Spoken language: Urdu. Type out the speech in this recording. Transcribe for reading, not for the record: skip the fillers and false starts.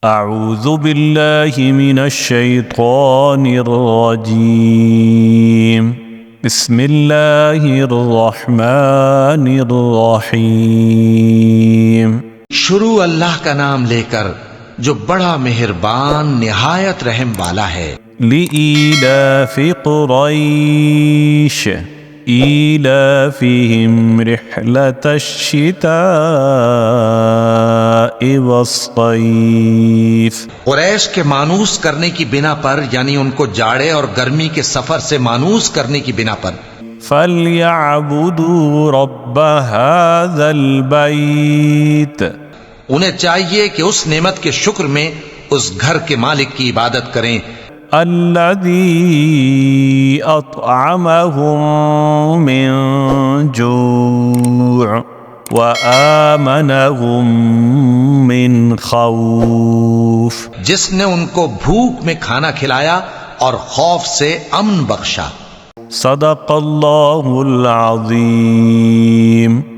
اعوذ باللہ من الشیطان الرجیم بسم اللہ الرحمن الرحیم شروع اللہ کا نام لے کر جو بڑا مہربان نہایت رحم والا ہے۔ لإيلاف قریش إيلافهم رحلة الشتاء والصيف، قریش کے مانوس کرنے کی بنا پر، یعنی ان کو جاڑے اور گرمی کے سفر سے مانوس کرنے کی بنا پر، فَلْيَعْبُدُوا رَبَّ هَذَا الْبَيْتِ، انہیں چاہیے کہ اس نعمت کے شکر میں اس گھر کے مالک کی عبادت کریں الذي أطعمهم من جوع وآمنهم من خوف، جس نے ان کو بھوک میں کھانا کھلایا اور خوف سے امن بخشا۔ صدق اللہ العظیم۔